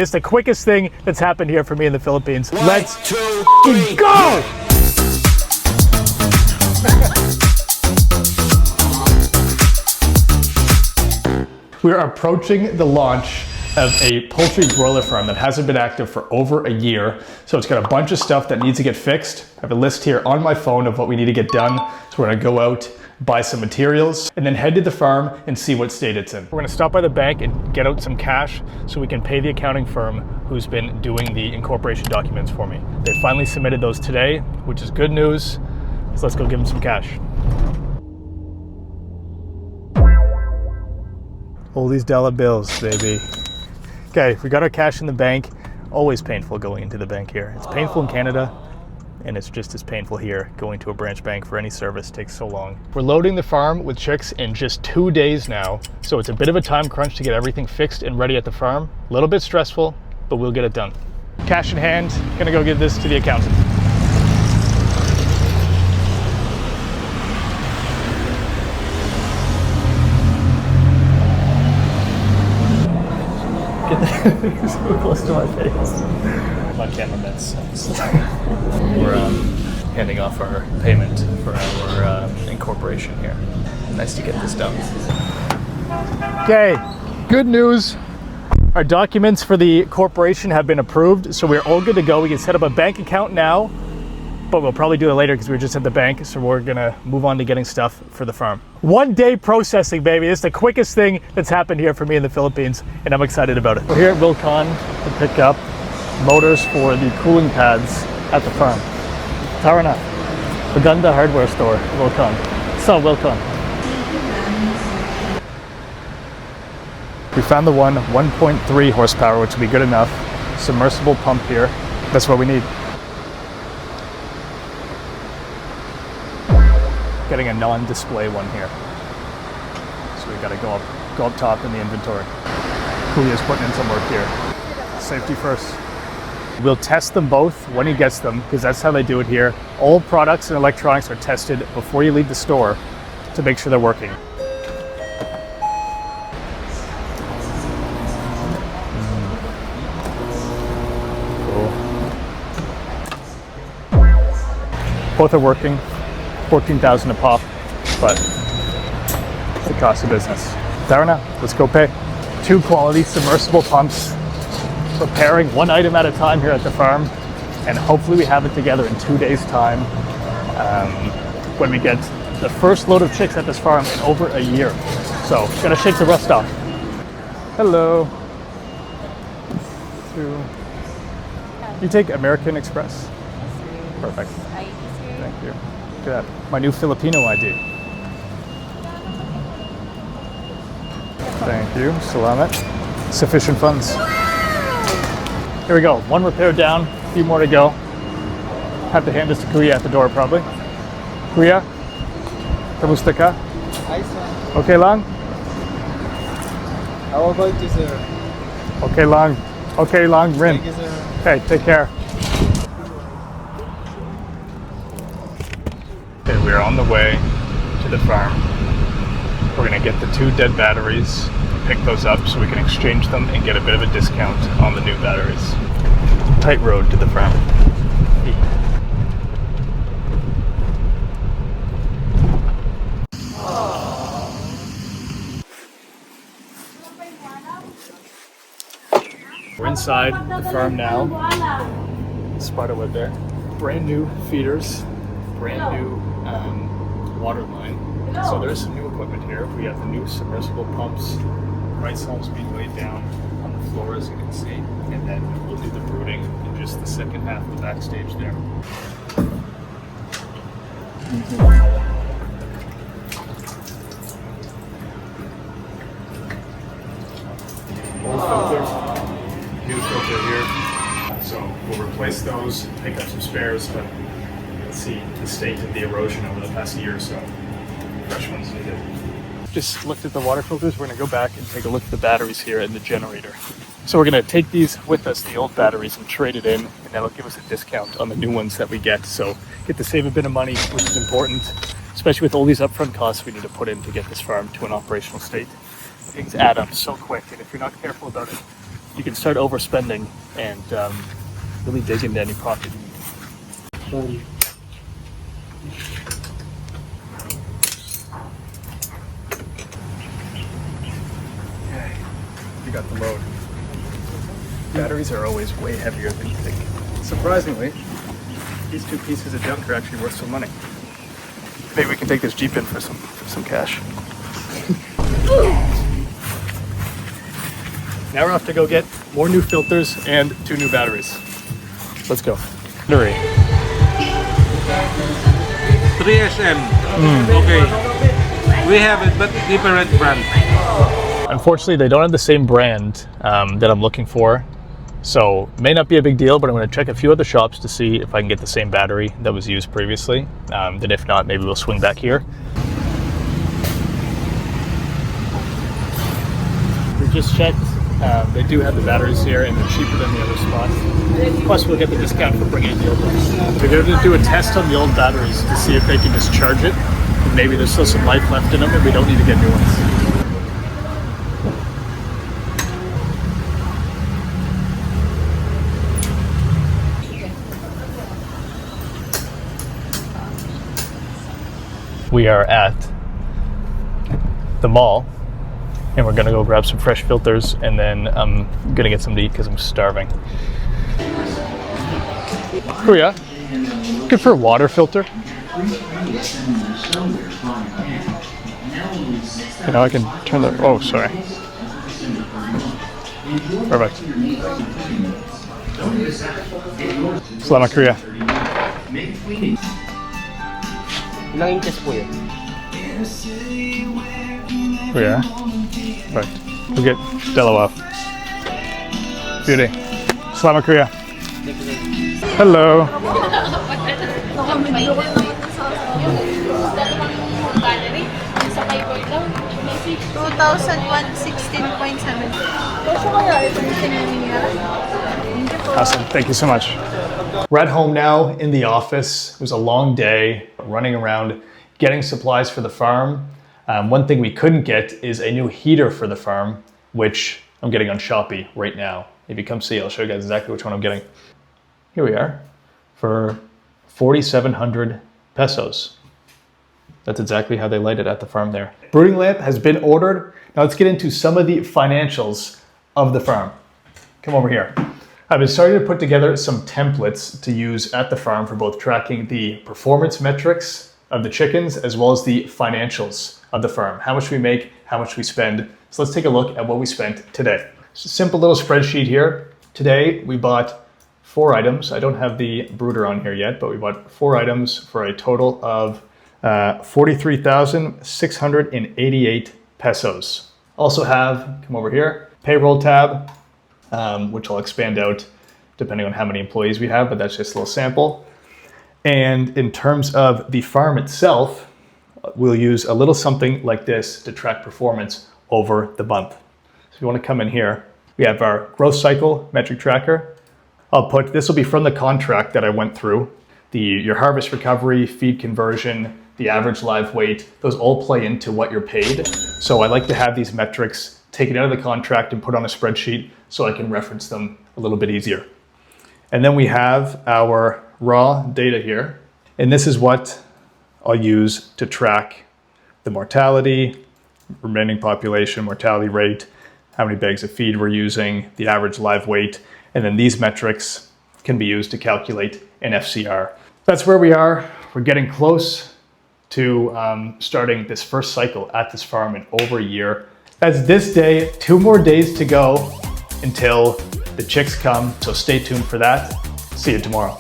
It's the quickest thing that's happened here for me in the Philippines. Let's go! We are approaching the launch of a poultry broiler farm that hasn't been active for over a year. So it's got a bunch of stuff that needs to get fixed. I have a list here on my phone of what we need to get done. So we're gonna go out, buy some materials, and then head to the farm and see what state it's in. We're gonna stop by the bank and get out some cash so we can pay the accounting firm who's been doing the incorporation documents for me. They finally submitted those today, which is good news. So let's go give them some cash. All these dollar bills, baby. Okay, we got our cash in the bank. Always painful going into the bank here. It's painful in Canada, and it's just as painful here. Going to a branch bank for any service takes so long. We're loading the farm with chicks in just 2 days now, so it's a bit of a time crunch to get everything fixed and ready at the farm. A little bit stressful, but we'll get it done. Cash in hand, gonna go give this to the accountant. So close to my face. My cameraman sucks. We're handing off our payment for our incorporation here. Nice to get this done. Okay, good news. Our documents for the corporation have been approved, so we're all good to go. We can set up a bank account now, but we'll probably do it later because we were just at the bank, so we're gonna move on to getting stuff for the farm. 1 day processing, baby. It's the quickest thing that's happened here for me in the Philippines, and I'm excited about it. We're here at Wilcon to pick up motors for the cooling pads at the farm. Tara na. Maganda hardware store, Wilcon. So, Wilcon. We found the 1.3 horsepower, which will be good enough. Submersible pump here. That's what we need. Getting a non-display one here. So we gotta go up top in the inventory. Julia's putting in some work here. Safety first. We'll test them both when he gets them, because that's how they do it here. All products and electronics are tested before you leave the store to make sure they're working. Cool. Both are working. 14,000 a pop, but it's the cost of business. Darna, let's go pay. 2 quality submersible pumps, preparing 1 item at a time here at the farm, and hopefully we have it together in 2 days' time when we get the first load of chicks at this farm in over a year. So, gotta shake the rust off. Hello. You take American Express? Perfect. Thank you. Look at that, my new Filipino ID. Thank you, salamat. Sufficient funds. Here we go, 1 repair down, a few more to go. Have to hand this to Kuya at the door probably. Kuya, kamusta ka? Hi, sir. Okay lang? How about you, sir? Okay lang, Rin. Thank you, sir. Okay, take care. Okay, we're on the way to the farm. We're gonna get the 2 dead batteries, pick those up so we can exchange them and get a bit of a discount on the new batteries. Tight road to the farm. We're inside the farm now. Spiderweb there. Brand new feeders. Brand new water line. So there's some new equipment here. We have the new submersible pumps. Rice hulls being laid down on the floor, as you can see. And then we'll do the brooding in just the second half of the backstage there. Old filter, new filter here. So we'll replace those, pick up some spares, but see the state of the erosion over the past year or so. Fresh ones needed. Just looked at the water filters. We're gonna go back and take a look at the batteries here and the generator. So we're gonna take these with us, the old batteries, and trade it in, and that'll give us a discount on the new ones that we get. So get to save a bit of money, which is important, especially with all these upfront costs we need to put in to get this farm to an operational state. Things add up so quick, and if you're not careful about it, you can start overspending and really dig into any profit you need. Okay, you got the load. Batteries are always way heavier than you think. Surprisingly, these two pieces of junk are actually worth some money. Maybe we can take this Jeep in for some cash. Now we're off to go get more new filters and 2 new batteries. Let's go. 3SM. Okay. We have it, but different brand. Unfortunately, they don't have the same brand that I'm looking for. So may not be a big deal, but I'm going to check a few other shops to see if I can get the same battery that was used previously. Then if not, maybe we'll swing back here. We just checked. They do have the batteries here and they're cheaper than the other spots. Plus we'll get the discount for bringing in the old ones. We're going to do a test on the old batteries to see if they can just charge it. And maybe there's still some life left in them and we don't need to get new ones. We are at the mall and we're gonna go grab some fresh filters and then I'm gonna get something to eat because I'm starving. Oh yeah, good for a water filter. You know, I can turn the, oh sorry. Perfect. Salamat Korea. Ilang inches po yun? Oh yeah? Right. We'll get Delawa. Beauty. Salamat Korea. Hello. 2,116.7. Awesome. Thank you so much. We're at home now in the office. It was a long day running around getting supplies for the farm. One thing we couldn't get is a new heater for the farm, which I'm getting on Shopee right now. If you come see, I'll show you guys exactly which one I'm getting. Here we are for 4,700 pesos. That's exactly how they light it at the farm there. Brooding lamp has been ordered. Now let's get into some of the financials of the farm. Come over here. I've been starting to put together some templates to use at the farm for both tracking the performance metrics of the chickens as well as the financials of the farm. How much we make, how much we spend. So let's take a look at what we spent today. It's a simple little spreadsheet here. Today we bought 4 items. I don't have the brooder on here yet, but we bought 4 items for a total of 43,688 pesos. Also have, come over here, payroll tab, which I'll expand out depending on how many employees we have, but that's just a little sample. And in terms of the farm itself, we'll use a little something like this to track performance over the month. So if you want to come in here, we have our growth cycle metric tracker. This will be from the contract that I went through. Your harvest recovery, feed conversion, the average live weight, those all play into what you're paid. So I like to have these metrics taken out of the contract and put on a spreadsheet so I can reference them a little bit easier. And then we have our raw data here. And this is what I'll use to track the mortality, remaining population, mortality rate, how many bags of feed we're using, the average live weight, and then these metrics can be used to calculate an FCR. That's where we are. We're getting close to starting this first cycle at this farm in over a year. That's this day, 2 more days to go until the chicks come, so stay tuned for that. See you tomorrow.